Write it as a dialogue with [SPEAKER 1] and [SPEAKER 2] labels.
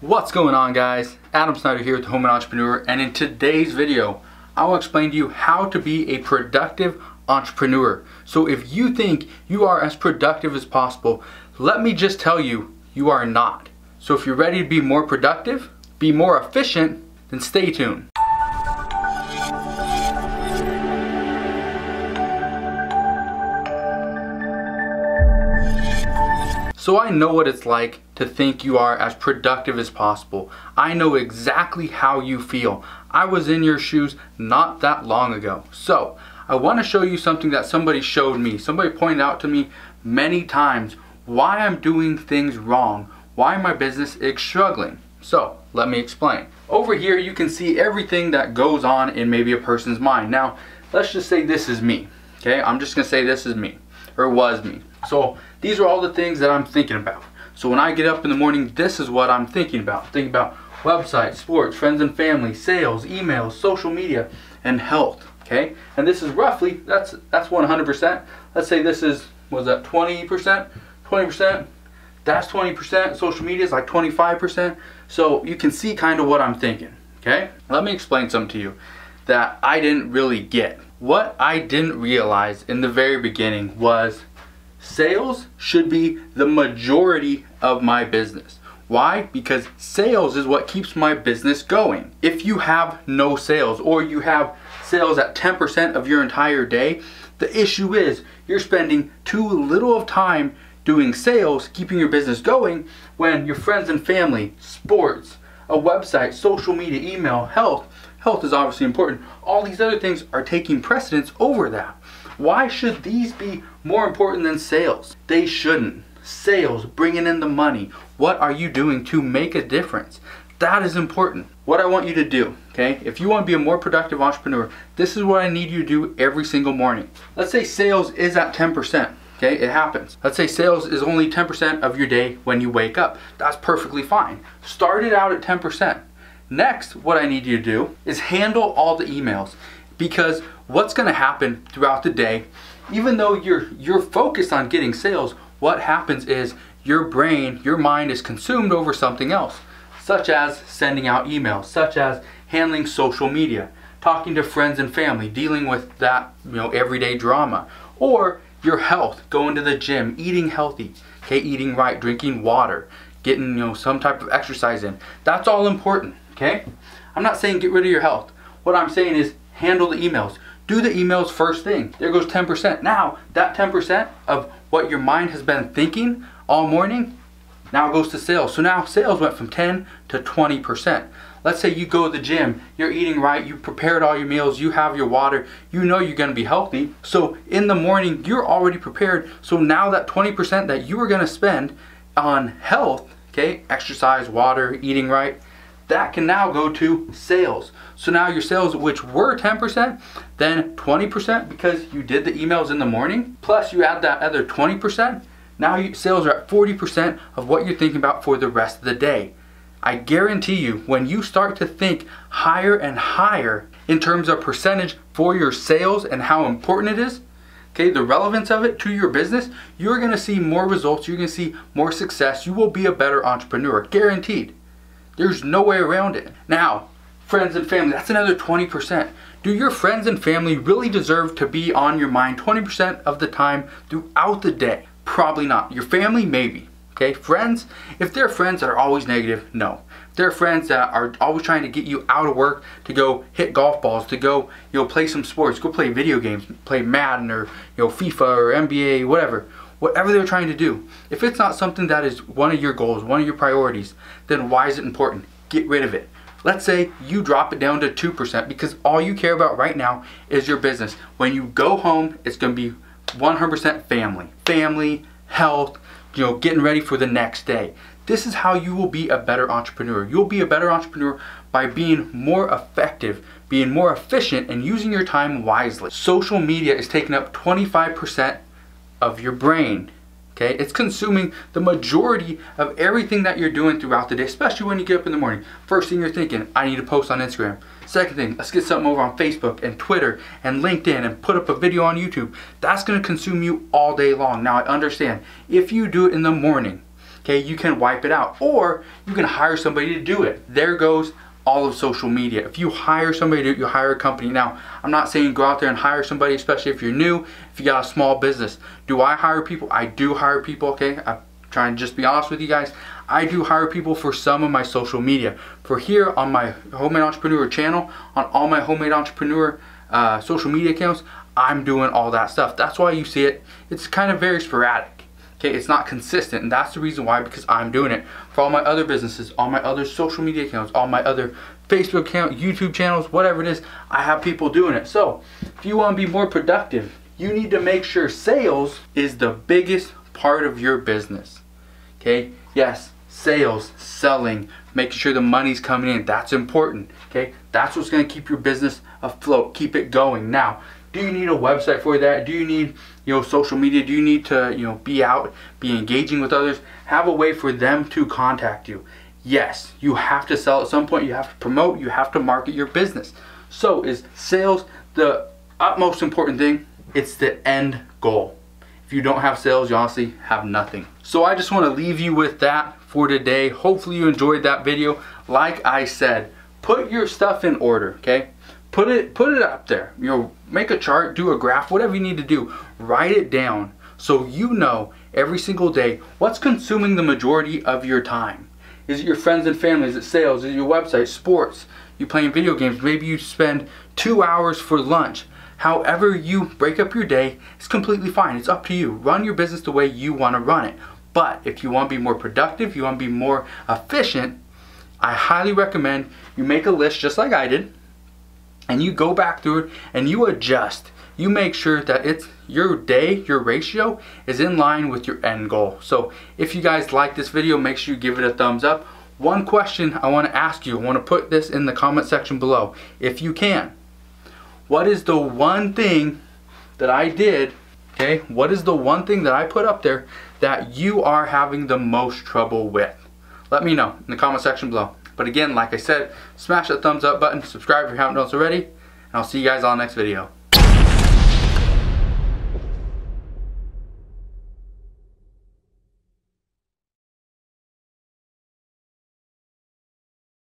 [SPEAKER 1] What's going on, guys? Adam Snyder here with the Home and Entrepreneur, and in today's video I will explain to you how to be a productive entrepreneur. So if you think you are as productive as possible, let me just tell you, you are not. So if you're ready to be more productive, be more efficient, then stay tuned. So I know what it's like to think you are as productive as possible. I know exactly how you feel. I was in your shoes not that long ago. So I want to show you something that somebody showed me. Somebody pointed out to me many times why I'm doing things wrong, why my business is struggling. So let me explain. Over here you can see everything that goes on in maybe a person's mind. Now let's just say this is me. Okay, I'm just gonna say this is me, or was me. So these are all the things that I'm thinking about. So when I get up in the morning, this is what I'm thinking about. I'm thinking about websites, sports, friends and family, sales, emails, social media, and health. Okay, and this is roughly, that's 100%. Let's say this is, was that 20%? 20%. That's 20%. Social media is like 25%. So you can see kind of what I'm thinking. Okay, let me explain something to you that I didn't really get. What I didn't realize in the very beginning was sales should be the majority of my business. Why? Because sales is what keeps my business going. If you have no sales, or you have sales at 10% of your entire day, the issue is you're spending too little of time doing sales, keeping your business going, when your friends and family, sports, a website, social media, email, health is obviously important. All these other things are taking precedence over that. Why should these be more important than sales? They shouldn't. Sales, bringing in the money. What are you doing to make a difference? That is important. What I want you to do, okay, if you want to be a more productive entrepreneur, this is what I need you to do every single morning. Let's say sales is at 10%. Okay, it happens. Let's say sales is only 10% of your day when you wake up. That's perfectly fine. Start it out at 10%. Next, what I need you to do is handle all the emails, because what's going to happen throughout the day, even though you're focused on getting sales, what happens is your brain, your mind is consumed over something else, such as sending out emails, such as handling social media, talking to friends and family, dealing with that, everyday drama, or your health, going to the gym, eating healthy, okay, eating right, drinking water, getting some type of exercise in. That's all important. Okay, I'm not saying get rid of your health. What I'm saying is handle the emails. Do the emails first thing. There goes 10%. Now that 10% of what your mind has been thinking all morning now goes to sales. So now sales went from 10 to 20%. Let's say you go to the gym, you're eating right, you prepared all your meals, you have your water, you know you're going to be healthy. So in the morning you're already prepared. So now that 20% that you were going to spend on health, okay, exercise, water, eating right, that can now go to sales. So now your sales, which were 10%, then 20% because you did the emails in the morning, plus you add that other 20%, now your sales are at 40% of what you're thinking about for the rest of the day. I guarantee you, when you start to think higher and higher in terms of percentage for your sales and how important it is, okay, the relevance of it to your business, you're going to see more results, you're going to see more success, you will be a better entrepreneur, guaranteed. There's no way around it. Now, friends and family, that's another 20%. Do your friends and family really deserve to be on your mind 20% of the time throughout the day? Probably not. Your family, maybe. Okay, friends, if they're friends that are always negative, no. If they're friends that are always trying to get you out of work to go hit golf balls, to go, play some sports, go play video games, play Madden or, FIFA or NBA, whatever they're trying to do. If it's not something that is one of your goals, one of your priorities, then why is it important? Get rid of it. Let's say you drop it down to 2% because all you care about right now is your business. When you go home, it's going to be 100% family. Family, health, getting ready for the next day. This is how you will be a better entrepreneur. You'll be a better entrepreneur by being more effective, being more efficient, and using your time wisely. Social media is taking up 25% of your brain. Okay, it's consuming the majority of everything that you're doing throughout the day, especially when you get up in the morning. First thing you're thinking, I need to post on Instagram. Second thing, let's get something over on Facebook and Twitter and LinkedIn and put up a video on YouTube. That's going to consume you all day long. Now I understand, if you do it in the morning, okay, you can wipe it out, or you can hire somebody to do it. There goes all of social media. If you hire somebody to do it, you hire a company. Now, I'm not saying go out there and hire somebody, especially if you're new, if you got a small business. Do I hire people? I do hire people, okay? I'm trying to just be honest with you guys. I do hire people for some of my social media. For here on my Homemade Entrepreneur channel, on all my Homemade Entrepreneur social media accounts, I'm doing all that stuff. That's why you see it. It's kind of very sporadic. Okay, it's not consistent, and that's the reason why, because I'm doing it. For all my other businesses, all my other social media accounts, all my other Facebook account, YouTube channels, whatever it is, I have people doing it. So, if you want to be more productive, you need to make sure sales is the biggest part of your business. Okay, yes, sales, selling, making sure the money's coming in, that's important. Okay, that's what's going to keep your business afloat, keep it going. Now, do you need a website for that? Do you need, social media? Do you need to, be out, be engaging with others? Have a way for them to contact you. Yes, you have to sell at some point. You have to promote. You have to market your business. So is sales the utmost important thing? It's the end goal. If you don't have sales, you honestly have nothing. So I just want to leave you with that for today. Hopefully you enjoyed that video. Like I said, put your stuff in order, okay? Put it up there. Make a chart, do a graph, whatever you need to do. Write it down so you know every single day what's consuming the majority of your time. Is it your friends and family? Is it sales? Is it your website? Sports? You playing video games? Maybe you spend 2 hours for lunch. However you break up your day, it's completely fine. It's up to you. Run your business the way you want to run it. But if you want to be more productive, you want to be more efficient, I highly recommend you make a list just like I did, and you go back through it and you adjust. You make sure that it's your day, your ratio is in line with your end goal. So if you guys like this video, make sure you give it a thumbs up. One question I want to ask you, I want to put this in the comment section below, if you can. What is the one thing that I did, okay? What is the one thing that I put up there that you are having the most trouble with? Let me know in the comment section below. But again, like I said, smash that thumbs up button, subscribe if you haven't done so already, and I'll see you guys on the next video.